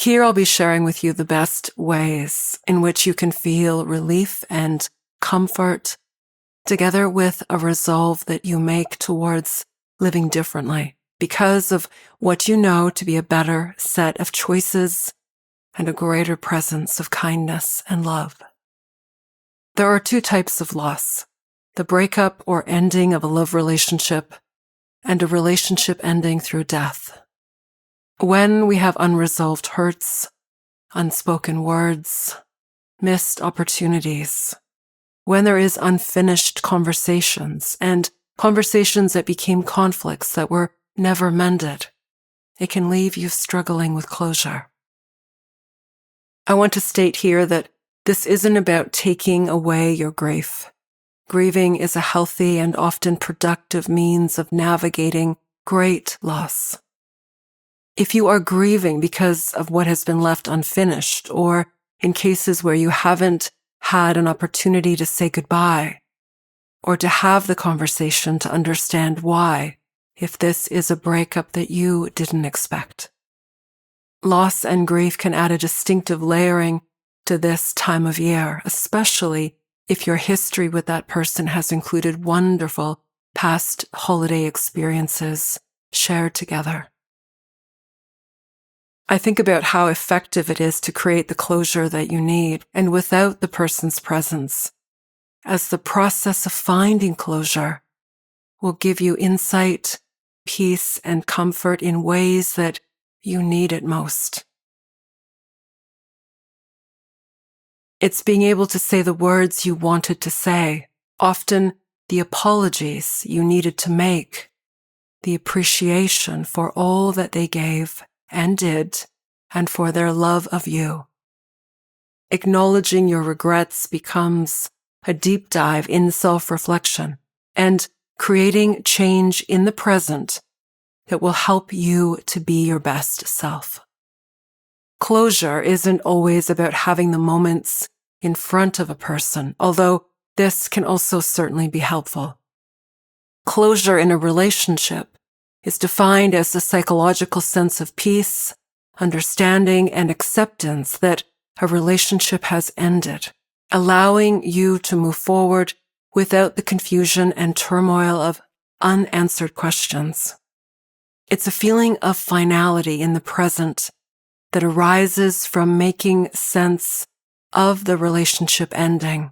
here I'll be sharing with you the best ways in which you can feel relief and comfort, together with a resolve that you make towards living differently because of what you know to be a better set of choices and a greater presence of kindness and love. There are two types of loss: the breakup or ending of a love relationship and a relationship ending through death. When we have unresolved hurts, unspoken words, missed opportunities, when there is unfinished conversations and conversations that became conflicts that were never mended, it can leave you struggling with closure. I want to state here that this isn't about taking away your grief. Grieving is a healthy and often productive means of navigating great loss. If you are grieving because of what has been left unfinished, or in cases where you haven't had an opportunity to say goodbye, or to have the conversation to understand why, if this is a breakup that you didn't expect. Loss and grief can add a distinctive layering to this time of year, especially if your history with that person has included wonderful past holiday experiences shared together. I think about how effective it is to create the closure that you need, and without the person's presence, as the process of finding closure will give you insight, peace, and comfort in ways that you need it most. It's being able to say the words you wanted to say, often the apologies you needed to make, the appreciation for all that they gave and did, and for their love of you. Acknowledging your regrets becomes a deep dive in self-reflection and creating change in the present that will help you to be your best self. Closure isn't always about having the moments in front of a person, although this can also certainly be helpful. Closure in a relationship is defined as the psychological sense of peace, understanding, and acceptance that a relationship has ended, allowing you to move forward without the confusion and turmoil of unanswered questions. It's a feeling of finality in the present that arises from making sense of the relationship ending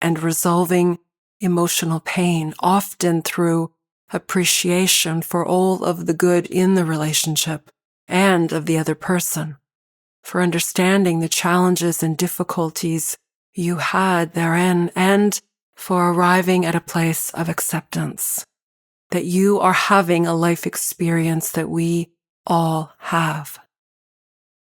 and resolving emotional pain, often through appreciation for all of the good in the relationship and of the other person, for understanding the challenges and difficulties you had therein, and for arriving at a place of acceptance that you are having a life experience that we all have.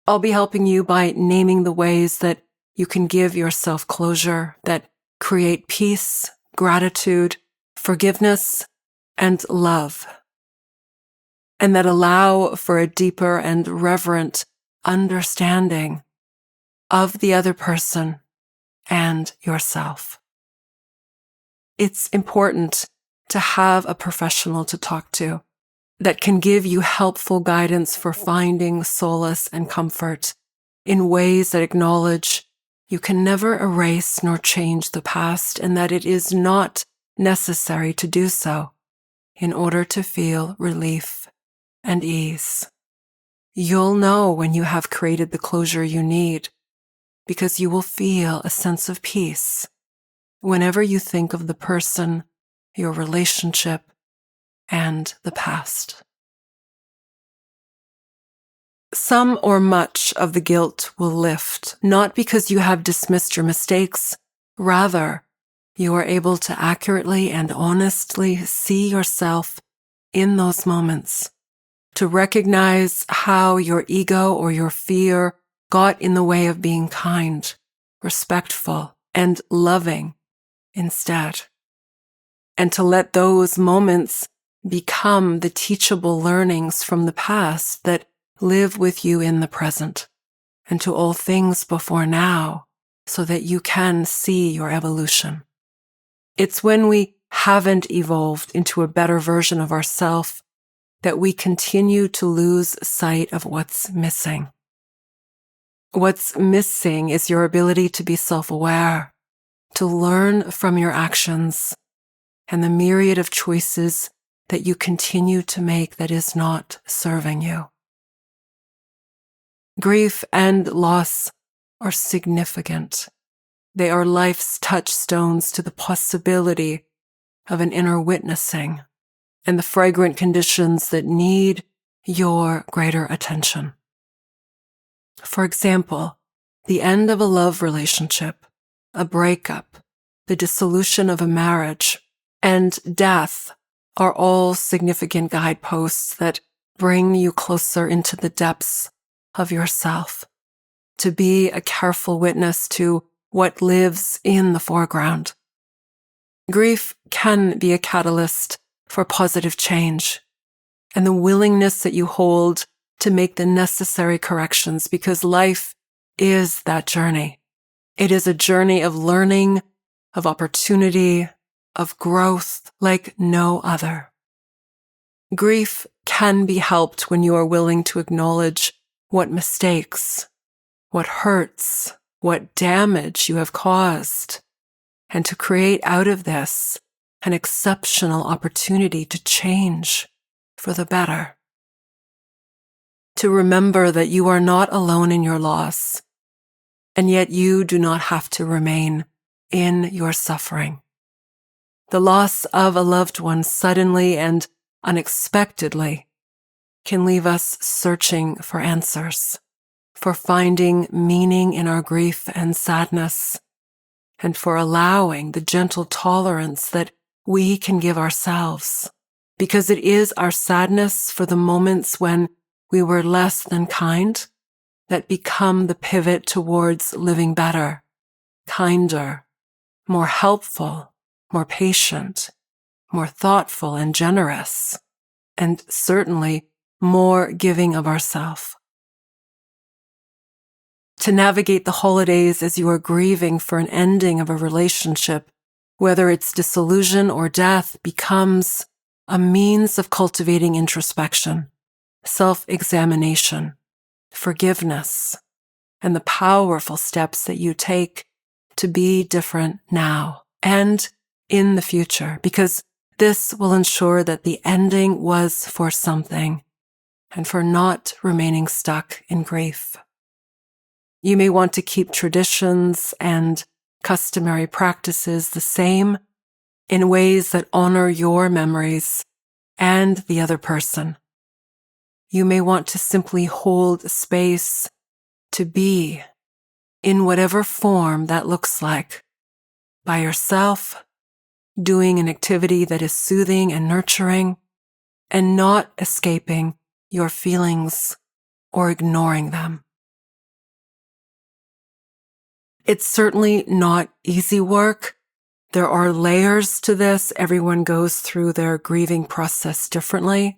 I'll be helping you by naming the ways that you can give yourself closure that create peace, gratitude, forgiveness, and love, and that allow for a deeper and reverent understanding of the other person and yourself. It's important to have a professional to talk to that can give you helpful guidance for finding solace and comfort in ways that acknowledge you can never erase nor change the past, and that it is not necessary to do so in order to feel relief and ease. You'll know when you have created the closure you need, because you will feel a sense of peace whenever you think of the person, your relationship, and the past. Some or much of the guilt will lift, not because you have dismissed your mistakes. Rather, you are able to accurately and honestly see yourself in those moments, to recognize how your ego or your fear got in the way of being kind, respectful, and loving instead, and to let those moments become the teachable learnings from the past that live with you in the present and to all things before now, so that you can see your evolution. It's when we haven't evolved into a better version of ourselves that we continue to lose sight of what's missing. What's missing is your ability to be self-aware, to learn from your actions and the myriad of choices that you continue to make that is not serving you. Grief and loss are significant. They are life's touchstones to the possibility of an inner witnessing and the fragrant conditions that need your greater attention. For example, the end of a love relationship, a breakup, the dissolution of a marriage, and death are all significant guideposts that bring you closer into the depths of yourself, to be a careful witness to what lives in the foreground. Grief can be a catalyst for positive change and the willingness that you hold to make the necessary corrections, because life is that journey. It is a journey of learning, of opportunity, of growth like no other. Grief can be helped when you are willing to acknowledge what mistakes, what hurts, what damage you have caused, and to create out of this an exceptional opportunity to change for the better. To remember that you are not alone in your loss, and yet you do not have to remain in your suffering. The loss of a loved one suddenly and unexpectedly can leave us searching for answers, for finding meaning in our grief and sadness, and for allowing the gentle tolerance that we can give ourselves, because it is our sadness for the moments when we were less than kind that become the pivot towards living better, kinder, more helpful, more patient, more thoughtful and generous, and certainly more giving of ourselves. To navigate the holidays as you are grieving for an ending of a relationship, whether it's dissolution or death, becomes a means of cultivating introspection, self-examination, forgiveness, and the powerful steps that you take to be different now and in the future, because this will ensure that the ending was for something and for not remaining stuck in grief. You may want to keep traditions and customary practices the same in ways that honor your memories and the other person. You may want to simply hold space to be in whatever form that looks like, by yourself, doing an activity that is soothing and nurturing, and not escaping your feelings or ignoring them. It's certainly not easy work. There are layers to this. Everyone goes through their grieving process differently.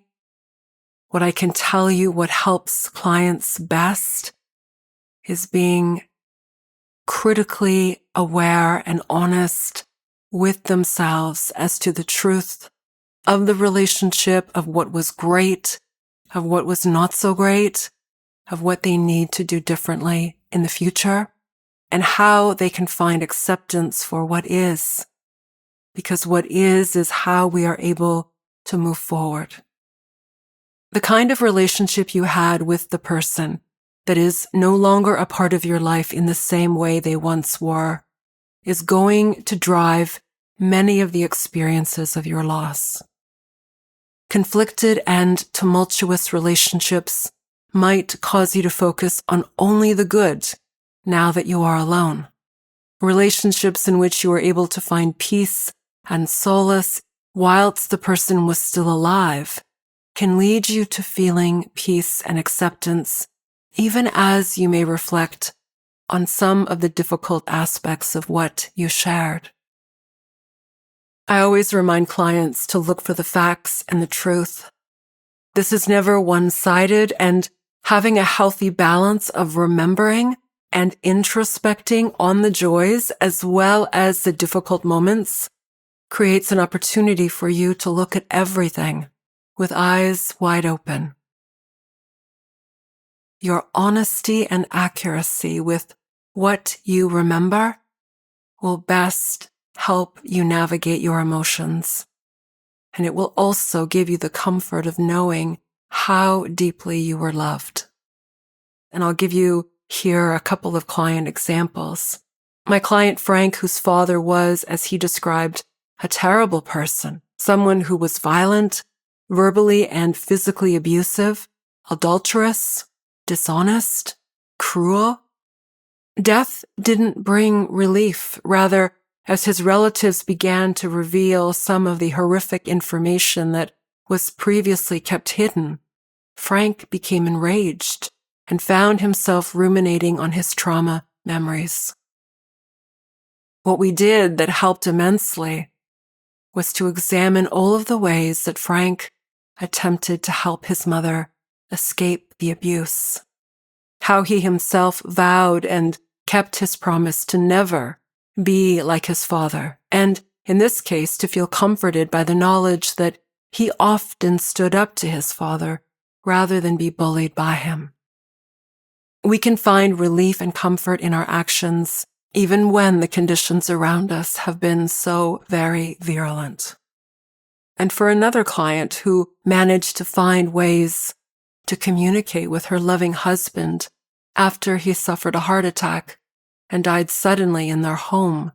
What I can tell you, what helps clients best, is being critically aware and honest with themselves as to the truth of the relationship, of what was great, of what was not so great, of what they need to do differently in the future, and how they can find acceptance for what is. Because what is how we are able to move forward. The kind of relationship you had with the person that is no longer a part of your life in the same way they once were is going to drive many of the experiences of your loss. Conflicted and tumultuous relationships might cause you to focus on only the good now that you are alone. Relationships in which you are able to find peace and solace whilst the person was still alive can lead you to feeling peace and acceptance, even as you may reflect on some of the difficult aspects of what you shared. I always remind clients to look for the facts and the truth. This is never one-sided, and having a healthy balance of remembering and introspecting on the joys as well as the difficult moments creates an opportunity for you to look at everything with eyes wide open. your honesty and accuracy with what you remember will best help you navigate your emotions. And it will also give you the comfort of knowing how deeply you were loved. And I'll give you here a couple of client examples. My client Frank, whose father was, as he described, a terrible person, someone who was violent, verbally and physically abusive, adulterous, dishonest, cruel. Death didn't bring relief. Rather, as his relatives began to reveal some of the horrific information that was previously kept hidden, Frank became enraged and found himself ruminating on his trauma memories. What we did that helped immensely was to examine all of the ways that Frank attempted to help his mother escape the abuse, how he himself vowed and kept his promise to never be like his father, and in this case to feel comforted by the knowledge that he often stood up to his father rather than be bullied by him. We can find relief and comfort in our actions even when the conditions around us have been so very virulent. And for another client who managed to find ways to communicate with her loving husband after he suffered a heart attack and died suddenly in their home,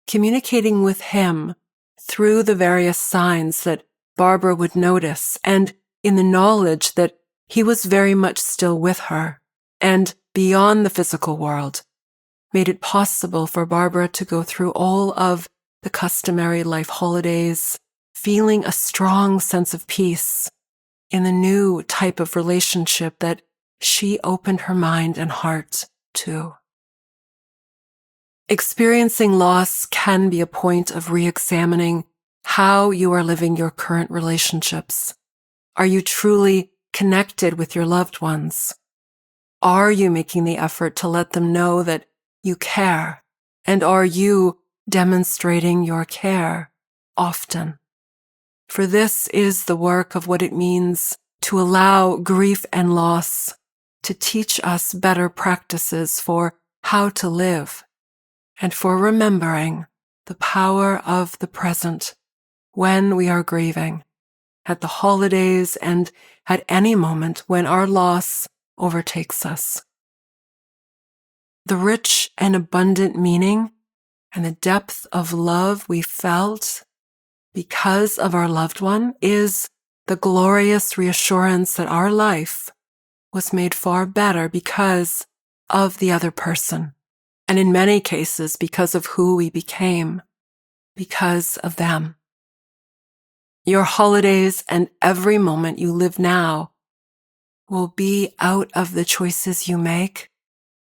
communicating with him through the various signs that Barbara would notice and in the knowledge that he was very much still with her and beyond the physical world, made it possible for Barbara to go through all of the customary life holidays, feeling a strong sense of peace in the new type of relationship that she opened her mind and heart to. Experiencing loss can be a point of re-examining how you are living your current relationships. Are you truly connected with your loved ones? Are you making the effort to let them know that you care? And are you demonstrating your care often? For this is the work of what it means to allow grief and loss to teach us better practices for how to live and for remembering the power of the present when we are grieving, at the holidays and at any moment when our loss overtakes us. The rich and abundant meaning and the depth of love we felt because of our loved one is the glorious reassurance that our life was made far better because of the other person, and in many cases because of who we became, because of them. Your holidays and every moment you live now will be out of the choices you make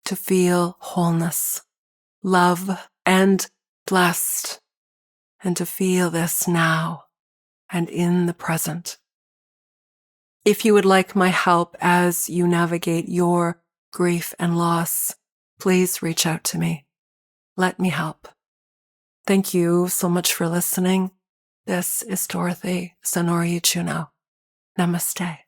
to feel wholeness, love, and blessed, and to feel this now and in the present. If you would like my help as you navigate your grief and loss, please reach out to me. Let me help. Thank you so much for listening. This is Dorothy Zennuriye Juno. Namaste.